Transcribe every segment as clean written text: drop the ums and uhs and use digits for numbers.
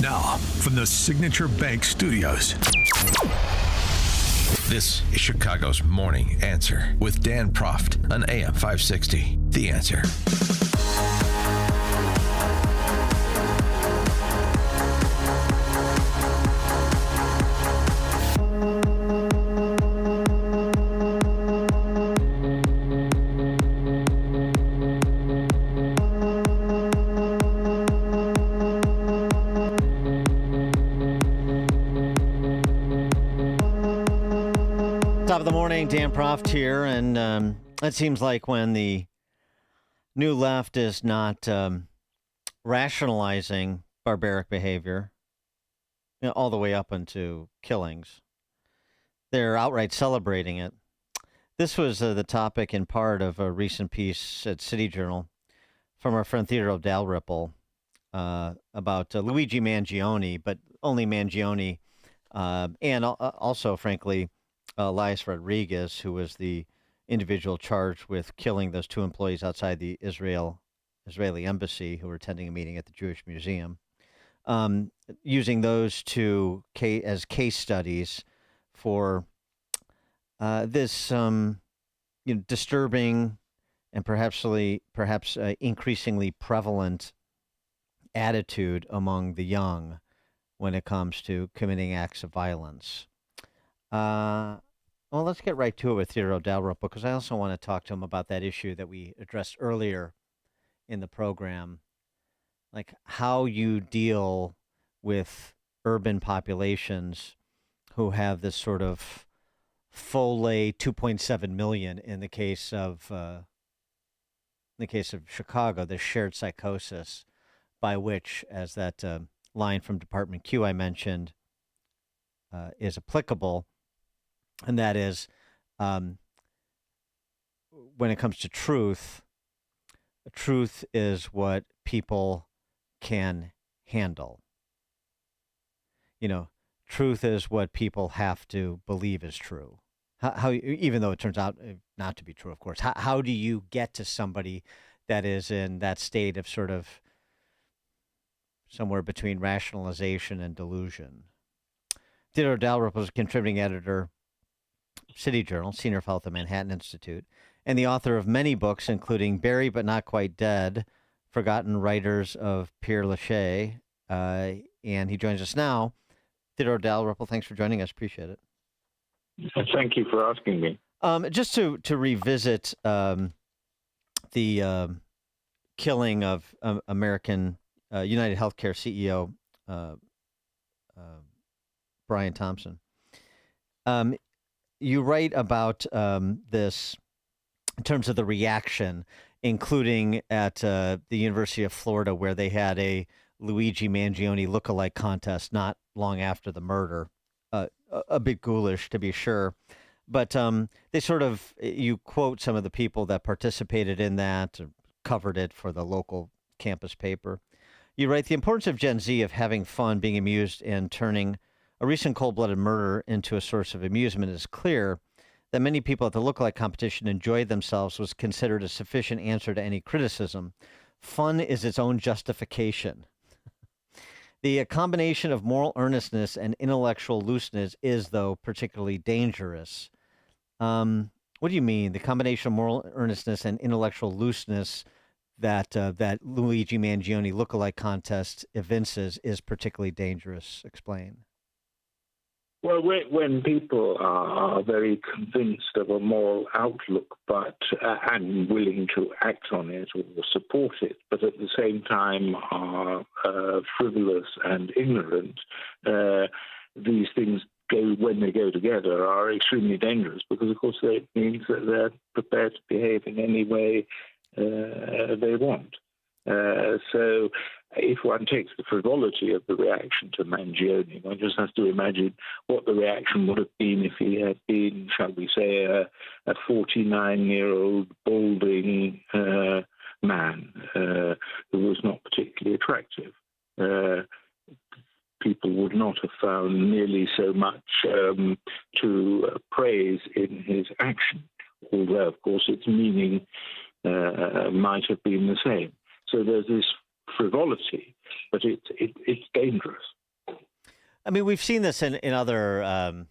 Now, from the Signature Bank Studios, this is Chicago's Morning Answer with Dan Proft on AM 560. The Answer. Top of the morning, Dan Proft here, and it seems like when the new left is not rationalizing barbaric behavior, all the way up into killings, they're outright celebrating it. This was the topic in part of a recent piece at City Journal from our friend Theodore of Dalrymple about Luigi Mangione, but only Mangione, and also, frankly, Elias Rodriguez, who was the individual charged with killing those two employees outside the Israeli embassy who were attending a meeting at the Jewish Museum, using those two as case studies for this disturbing and perhaps increasingly prevalent attitude among the young when it comes to committing acts of violence. Well, let's get right to it with Theodore Dalrymple, because I also want to talk to him about that issue that we addressed earlier in the program, like how you deal with urban populations who have this sort of Foley 2.7 million in the case of Chicago, the shared psychosis by which, as that line from Department Q I mentioned, is applicable. And that is, when it comes to truth is what people can handle. Truth is what people have to believe is true. How even though it turns out not to be true, of course. How do you get to somebody that is in that state of sort of somewhere between rationalization and delusion? Theodore Dalrymple is a contributing editor, City Journal, senior fellow at the Manhattan Institute, and the author of many books, including Buried But Not Quite Dead, Forgotten Writers of Père Lachaise, and he joins us now. Theodore Dalrymple, thanks for joining us. Appreciate it. Thank you for asking me. Just to revisit the killing of American United Healthcare CEO Brian Thompson. You write about this in terms of the reaction, including at the University of Florida, where they had a Luigi Mangione lookalike contest not long after the murder. A bit ghoulish, to be sure. But you quote some of the people that participated in that, covered it for the local campus paper. You write, the importance of Gen Z of having fun, being amused, and turning a recent cold-blooded murder into a source of amusement is clear. That many people at the lookalike competition enjoyed themselves was considered a sufficient answer to any criticism. Fun is its own justification. The combination of moral earnestness and intellectual looseness is, though, particularly dangerous. What do you mean? The combination of moral earnestness and intellectual looseness that Luigi Mangione lookalike contest evinces is particularly dangerous. Explain. Well, when people are very convinced of a moral outlook, and willing to act on it or support it, but at the same time are frivolous and ignorant, these things when they go together, are extremely dangerous because, of course, it means that they're prepared to behave in any way they want. So if one takes the frivolity of the reaction to Mangione, one just has to imagine what the reaction would have been if he had been, shall we say, a 49-year-old balding man who was not particularly attractive. People would not have found nearly so much to praise in his action, although, of course, its meaning might have been the same. So there's this frivolity, but it's dangerous. mean, we've seen this in other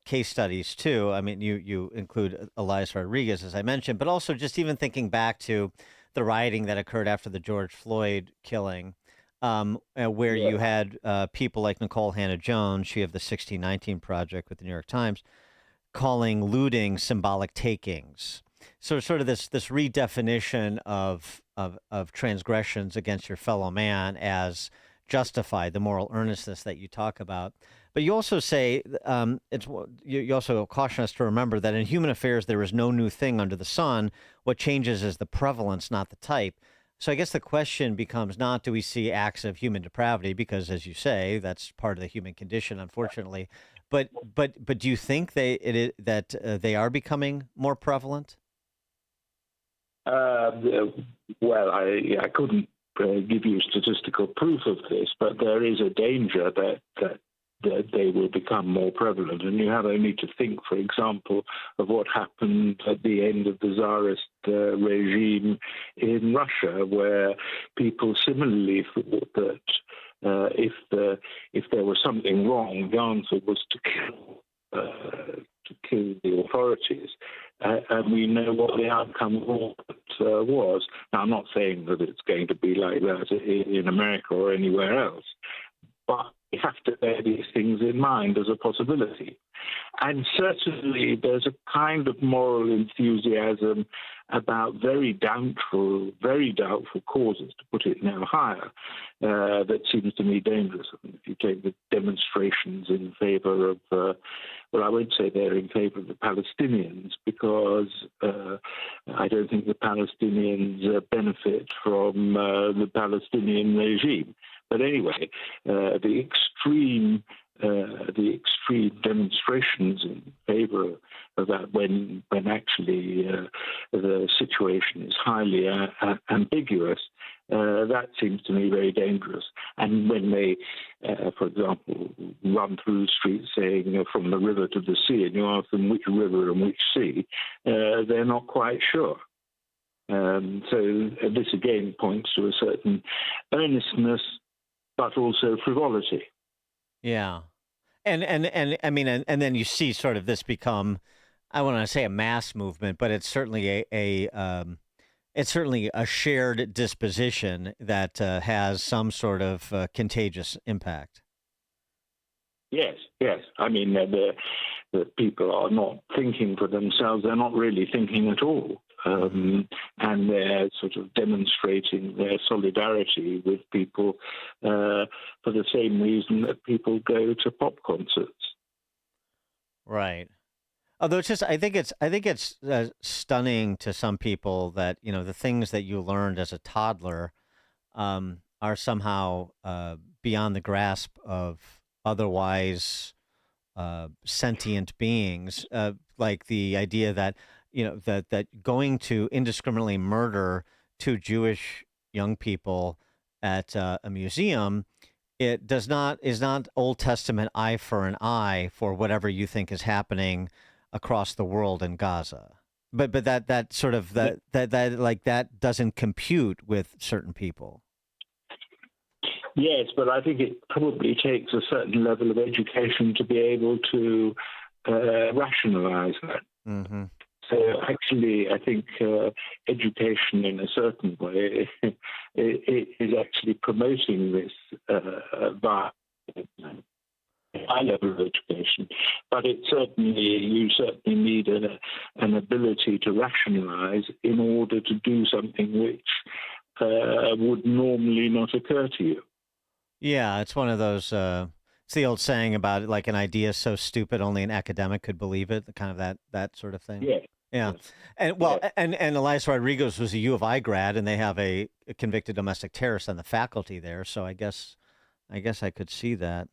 case studies too. I mean, you include Elias Rodriguez, as I mentioned, but also just even thinking back to the rioting that occurred after the George Floyd killing, where you had people like Nicole Hannah-Jones, she of the 1619 Project with the New York Times, calling looting symbolic takings. So sort of this redefinition of transgressions against your fellow man as justified, the moral earnestness that you talk about. But you also say you also caution us to remember that in human affairs there is no new thing under the sun. What changes is the prevalence, not the type. So I guess the question becomes not do we see acts of human depravity, because as you say that's part of the human condition, unfortunately. But do you think that they are becoming more prevalent? Well, I couldn't give you statistical proof of this, but there is a danger that they will become more prevalent. And you have only to think, for example, of what happened at the end of the Tsarist regime in Russia, where people similarly thought that if there was something wrong, the answer was to kill the authorities. And we know what the outcome of all that was. Now, I'm not saying that it's going to be like that in America or anywhere else, but we have to bear these things in mind as a possibility. And certainly there's a kind of moral enthusiasm about very doubtful causes, to put it no higher, that seems to me dangerous. I mean, if you take the demonstrations in favor of, well, I won't say they're in favor of the Palestinians, because I don't think the Palestinians benefit from the Palestinian regime. But anyway, the extreme demonstrations in favor of that, when actually the situation is highly ambiguous, that seems to me very dangerous. And when they, for example, run through the streets saying from the river to the sea, and you ask them which river and which sea, they're not quite sure. So this again points to a certain earnestness, but also frivolity. Yeah. And I mean, and then you see sort of this become, I want to say a mass movement, but it's certainly it's certainly a shared disposition that has some sort of contagious impact. Yes. I mean, the people are not thinking for themselves. They're not really thinking at all. And they're sort of demonstrating their solidarity with people for the same reason that people go to pop concerts. Right. Although it's just, I think it's stunning to some people that the things that you learned as a toddler are somehow beyond the grasp of otherwise sentient beings, like the idea that that going to indiscriminately murder two Jewish young people at a museum, it is not Old Testament eye for an eye for whatever you think is happening across the world in Gaza. But that sort of that doesn't compute with certain people. Yes, but I think it probably takes a certain level of education to be able to rationalize that. Mm-hmm. So actually, I think education in a certain way is actually promoting this by high level of education. But you certainly need an ability to rationalize in order to do something which would normally not occur to you. Yeah, it's one of those. It's the old saying about it, like an idea so stupid only an academic could believe it. Kind of that sort of thing. Yeah. Yeah, Yes. and well, and Elias Rodriguez was a U of I grad, and they have a convicted domestic terrorist on the faculty there. So I guess I could see that.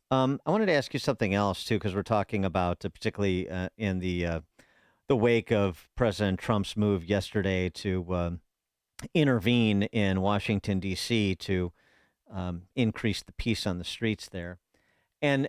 I wanted to ask you something else too, because we're talking about particularly in the wake of President Trump's move yesterday to intervene in Washington D.C. to increase the peace on the streets there, and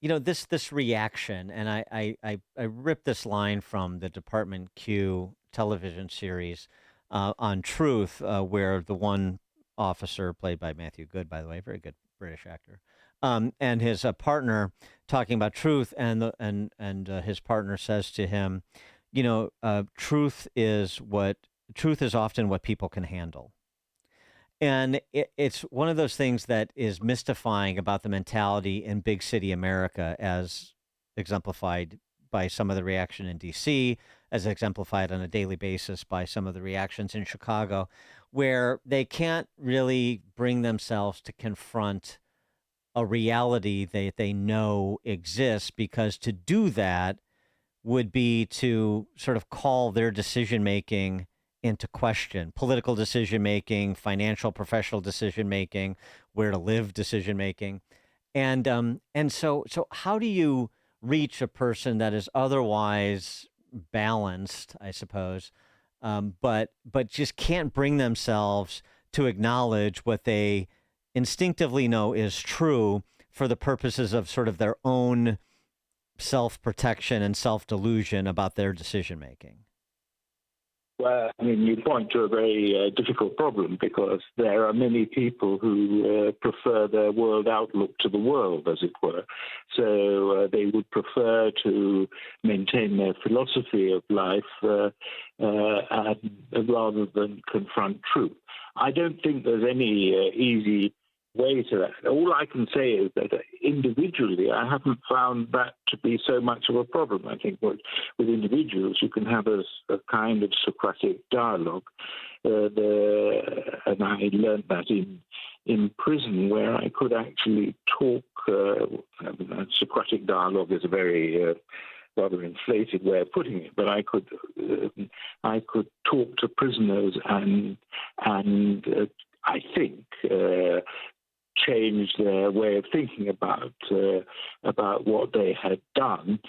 this reaction, and I ripped this line from the Department Q television series on Truth, where the one officer, played by Matthew Good, by the way, very good British actor, and his partner talking about truth, and his partner says to him, truth is often what people can handle. And it's one of those things that is mystifying about the mentality in big city America, as exemplified by some of the reaction in D.C., as exemplified on a daily basis by some of the reactions in Chicago, where they can't really bring themselves to confront a reality that they know exists, because to do that would be to sort of call their decision-making into question: political decision-making, financial, professional decision-making, where to live decision-making. And so how do you reach a person that is otherwise balanced, I suppose, but just can't bring themselves to acknowledge what they instinctively know is true for the purposes of sort of their own self-protection and self-delusion about their decision-making? Well, I mean, you point to a very difficult problem, because there are many people who prefer their world outlook to the world, as it were. So they would prefer to maintain their philosophy of life rather than confront truth. I don't think there's any easy way to that. All I can say is that individually, I haven't found that to be so much of a problem. I think with individuals, you can have a kind of Socratic dialogue. And I learned that in prison, where I could actually talk. Socratic dialogue is a very rather inflated way of putting it, but I could talk to prisoners and I think change their way of thinking about what they had done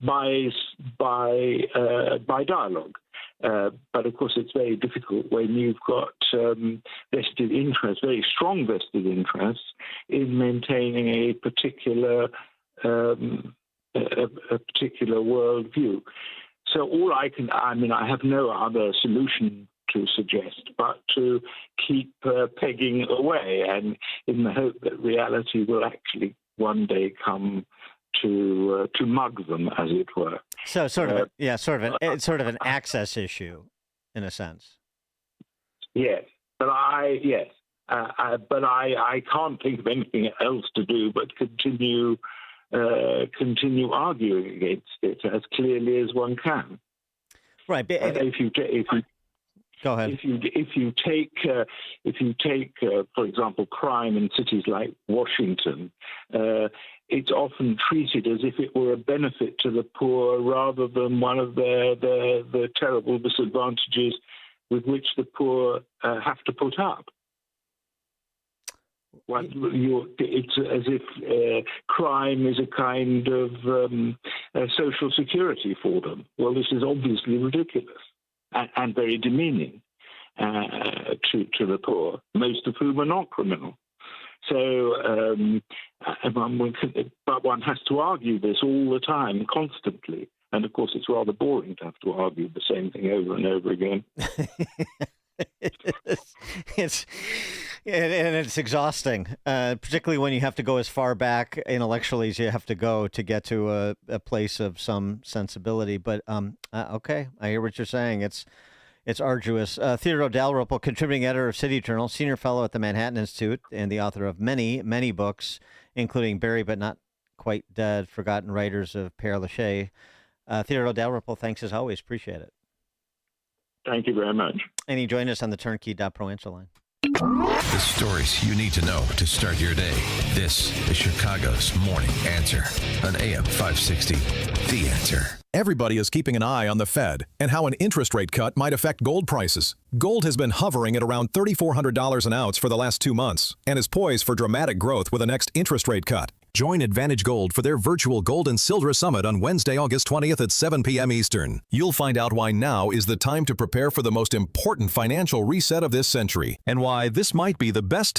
by dialogue. But of course, it's very difficult when you've got vested interest, very strong vested interests, in maintaining a particular worldview. So I have no other solution to suggest but to keep pegging away, and in the hope that reality will actually one day come to mug them, as it were. So it's sort of an access issue, in a sense. Yes, but I can't think of anything else to do but continue arguing against it as clearly as one can. Right. Go ahead. If you take, for example, crime in cities like Washington, it's often treated as if it were a benefit to the poor rather than one of the terrible disadvantages with which the poor have to put up. It's as if crime is a kind of social security for them. Well, this is obviously ridiculous and very demeaning to the poor, most of whom are not criminal. So, but one has to argue this all the time, constantly. And of course, it's rather boring to have to argue the same thing over and over again. It's exhausting, particularly when you have to go as far back intellectually as you have to go to get to a place of some sensibility. But okay, I hear what you're saying. It's arduous. Theodore Dalrymple, contributing editor of City Journal, senior fellow at the Manhattan Institute, and the author of many, many books, including Buried But Not Quite Dead, Forgotten Writers of Père Lachaise. Theodore Dalrymple, thanks as always. Appreciate it. Thank you very much. And he joined us on the turnkey.pro answer line. The stories you need to know to start your day. This is Chicago's Morning Answer on AM 560. The Answer. Everybody is keeping an eye on the Fed and how an interest rate cut might affect gold prices. Gold has been hovering at around $3,400 an ounce for the last 2 months and is poised for dramatic growth with the next interest rate cut. Join Advantage Gold for their virtual Gold and Silver Summit on Wednesday, August 20th at 7 p.m. Eastern. You'll find out why now is the time to prepare for the most important financial reset of this century and why this might be the best